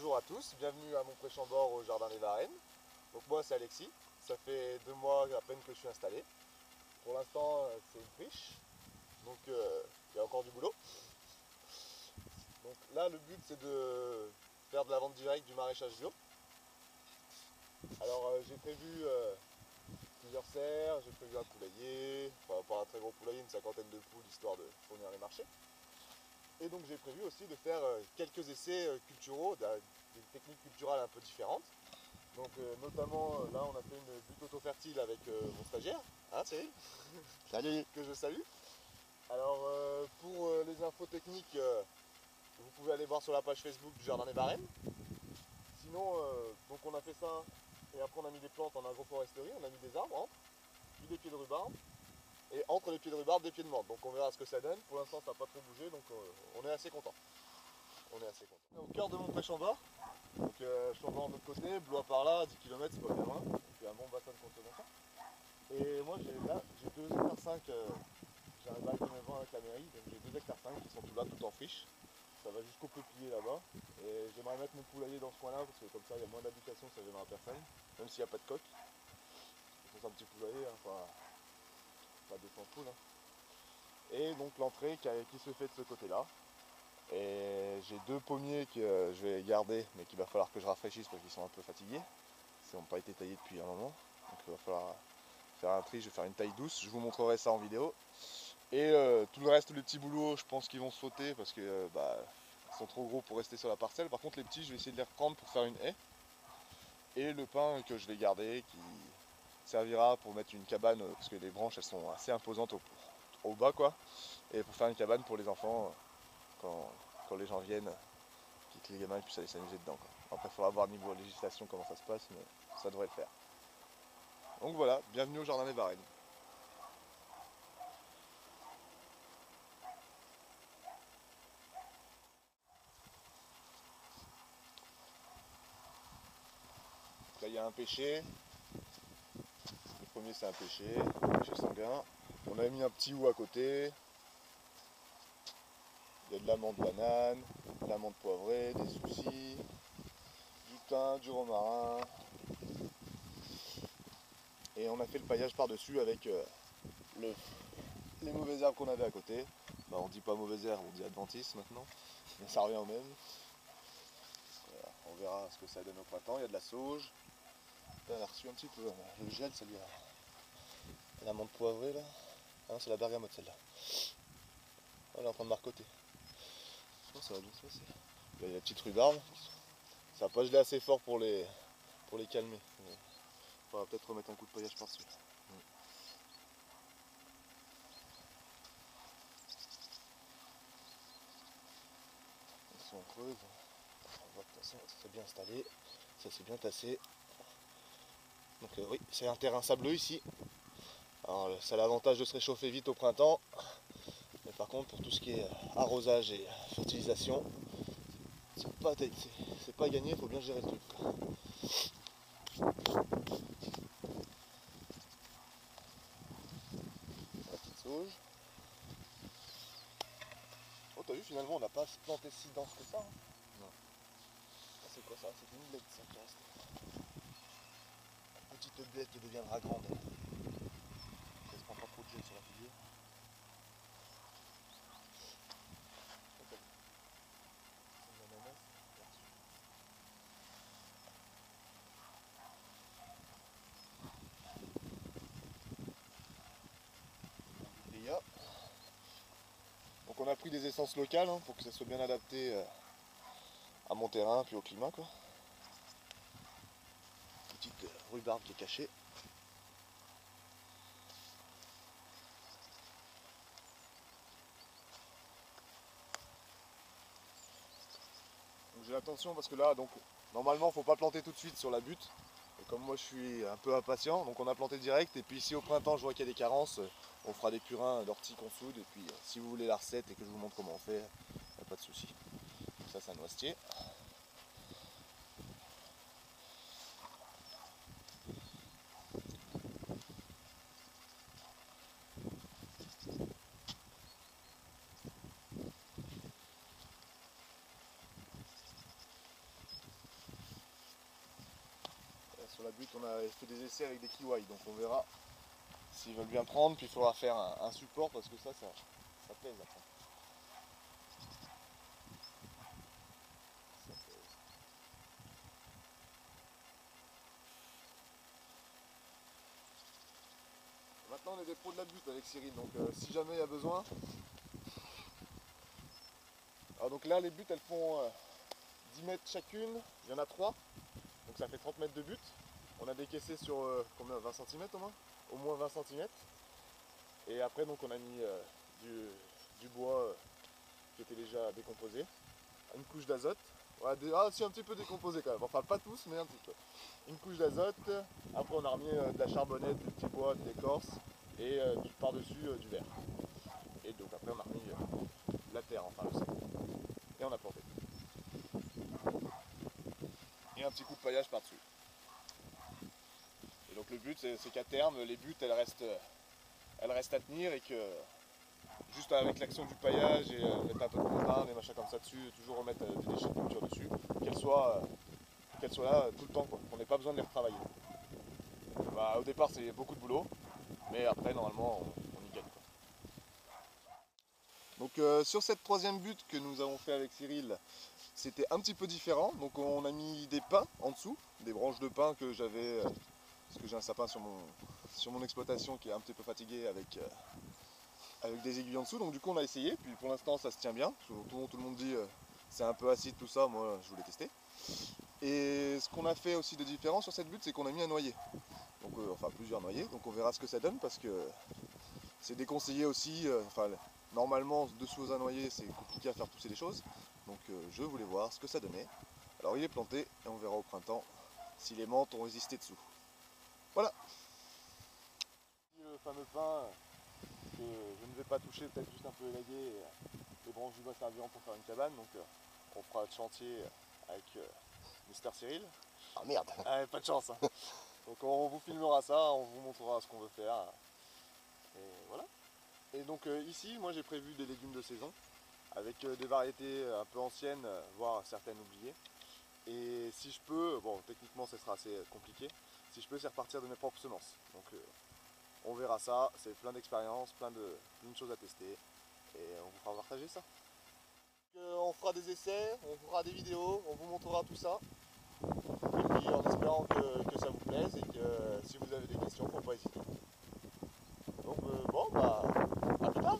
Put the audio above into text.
bonjour à tous, bienvenue à mon pré-chambord au Jardin des Varennes. Donc moi c'est Alexis, ça fait 2 mois à peine que je suis installé. Pour l'instant c'est une friche, donc il y a encore du boulot. Donc là le but c'est de faire de la vente directe du maraîchage bio. Alors j'ai prévu plusieurs serres, j'ai prévu un poulailler, enfin pas un très gros poulailler, une cinquantaine de poules histoire de fournir les marchés. Et donc j'ai prévu aussi de faire quelques essais culturaux, des techniques culturales un peu différentes. Donc notamment là on a fait une butte auto-fertile avec mon stagiaire, hein Cyril, Salut. que je salue. Alors pour les infos techniques, vous pouvez aller voir sur la page Facebook du Jardin des Varennes. Sinon, donc on a fait ça, et après on a mis des plantes en agroforesterie, on a mis des arbres entre, puis des pieds de rhubarbe, et entre les pieds de rhubarbe des pieds de menthe. Donc on verra ce que ça donne. Pour l'instant ça n'a pas trop bougé, donc on est assez content. On est assez content. Au cœur de mon pré-chambord, donc chambord de l'autre côté, Blois par là, 10 km c'est pas bien loin, puis un bon bassin de consommation. Et moi j'ai 2 hectares 5, j'ai un bail de 9 ans avec la mairie, donc j'ai 2 hectares 5 qui sont tout là, tout en friche. Ça va jusqu'au peuplier là-bas. Et j'aimerais mettre mon poulailler dans ce coin-là, parce que comme ça il y a moins d'habitation, ça gênera personne, même s'il n'y a pas de coq. C'est un petit poulailler, hein, pas 200 poules. Hein. Et donc l'entrée qui se fait de ce côté-là. Et j'ai 2 pommiers que je vais garder, mais qu'il va falloir que je rafraîchisse parce qu'ils sont un peu fatigués. Ils n'ont pas été taillés depuis un moment. Donc il va falloir faire un tri, je vais faire une taille douce. Je vous montrerai ça en vidéo. Et tout le reste, les petits boulots, je pense qu'ils vont sauter parce que ils sont trop gros pour rester sur la parcelle. Par contre les petits, je vais essayer de les reprendre pour faire une haie. Et le pin que je vais garder, qui servira pour mettre une cabane, parce que les branches elles sont assez imposantes au bas quoi. Et pour faire une cabane pour les enfants quand les gens viennent, que les gamins puissent aller s'amuser dedans. Quoi. Après il faudra voir niveau législation comment ça se passe, mais ça devrait le faire. Donc voilà, bienvenue au Jardin des Varennes. Là il y a un pêcher. Le premier c'est un pêcher sanguin. On a mis un petit hou à côté. Il y a de la menthe banane, de la menthe poivrée, des soucis, du thym, du romarin. Et on a fait le paillage par-dessus avec les mauvaises herbes qu'on avait à côté. Bah, on dit pas mauvaises herbes, on dit adventices maintenant. Mais ça revient au même. Voilà, on verra ce que ça donne au printemps. Il y a de la sauge. Là, elle a reçu un petit peu le gel, celle-là. La menthe poivrée là. Ah non, c'est la bergamote celle-là. Elle est en train de marcoter. Ça va bien se passer. Là, il y a la petite rhubarbe. Ça n'a pas gelé assez fort pour les calmer. On va peut-être remettre un coup de paillage par-dessus. Si on creuse, on voit que de toute façon ça s'est bien installé, ça s'est bien tassé. Donc oui, c'est un terrain sableux ici. Alors ça a l'avantage de se réchauffer vite au printemps. Mais par contre pour tout ce qui est arrosage et fertilisation, c'est pas gagné, il faut bien gérer le truc. Quoi. La petite sauge. Oh t'as vu finalement on n'a pas planté si dense que ça. Hein. Non. C'est quoi ça? C'est une blette ça qui reste. Une petite blette qui deviendra grande. Ça se prend pas trop de gel sur la figure. Donc on a pris des essences locales hein, pour que ça soit bien adapté à mon terrain puis au climat quoi. Petite rhubarbe qui est cachée. J'ai l'attention parce que là donc normalement faut pas planter tout de suite sur la butte. Et comme moi je suis un peu impatient, donc on a planté direct et puis si au printemps je vois qu'il y a des carences, on fera des purins d'ortie qu'on soude et puis si vous voulez la recette et que je vous montre comment on fait, y a pas de souci. Ça c'est un noisetier. sur la butte, on a fait des essais avec des kiwais, donc on verra s'ils veulent bien prendre, puis il faudra faire un support parce que ça pèse après. Ça pèse. Maintenant on est des pros de la butte avec Cyril, donc si jamais il y a besoin. Alors donc là les buttes elles font 10 mètres chacune, il y en a 3, donc ça fait 30 mètres de butte. On a décaissé sur combien, 20 cm au moins? Au moins 20 cm. Et après donc on a mis du bois qui était déjà décomposé, une couche d'azote, ouais, si un petit peu décomposé quand même, enfin pas tous mais un petit peu. Une couche d'azote, après on a remis de la charbonnette, du petit bois, de l'écorce et par-dessus du verre. Et donc après on a remis la terre, enfin le sel. Et on a planté. Et un petit coup de paillage par-dessus. Et donc le but c'est qu'à terme les buttes elles restent à tenir et que juste avec l'action du paillage et mettre un peu de compas, des machins comme ça dessus, toujours remettre des déchets de culture dessus, qu'elles soient là tout le temps, quoi. On n'ait pas besoin de les retravailler. Bah, au départ c'est beaucoup de boulot, mais après normalement on y gagne, quoi. Donc sur cette troisième butte que nous avons fait avec Cyril, c'était un petit peu différent. Donc on a mis des pins en dessous, des branches de pin que j'avais, parce que j'ai un sapin sur mon exploitation qui est un petit peu fatigué avec des aiguilles en dessous. Donc du coup on a essayé, puis pour l'instant ça se tient bien. Tout le monde dit c'est un peu acide tout ça, moi je voulais tester. Et ce qu'on a fait aussi de différent sur cette butte, c'est qu'on a mis un noyer. Donc enfin plusieurs noyers, donc on verra ce que ça donne parce que c'est déconseillé aussi, normalement dessous un noyer c'est compliqué à faire pousser des choses. Donc je voulais voir ce que ça donnait. Alors il est planté et on verra au printemps si les menthes ont résisté dessous. Voilà. Le fameux pin que je ne vais pas toucher, peut-être juste un peu élaguer, et les branches du bois serviront pour faire une cabane, donc on fera le chantier avec Mister Cyril. Ah merde. Ah, pas de chance, hein. Donc on vous filmera ça, on vous montrera ce qu'on veut faire, et voilà. Et donc ici, moi j'ai prévu des légumes de saison, avec des variétés un peu anciennes, voire certaines oubliées. Et si je peux, bon techniquement ça sera assez compliqué, si je peux c'est repartir de mes propres semences. Donc on verra ça, c'est plein d'expériences, plein de choses à tester, et on vous fera partager ça. On fera des essais, on fera des vidéos, on vous montrera tout ça. Et puis en espérant que ça vous plaise et que si vous avez des questions, faut pas hésiter. Donc bon, bah à plus tard.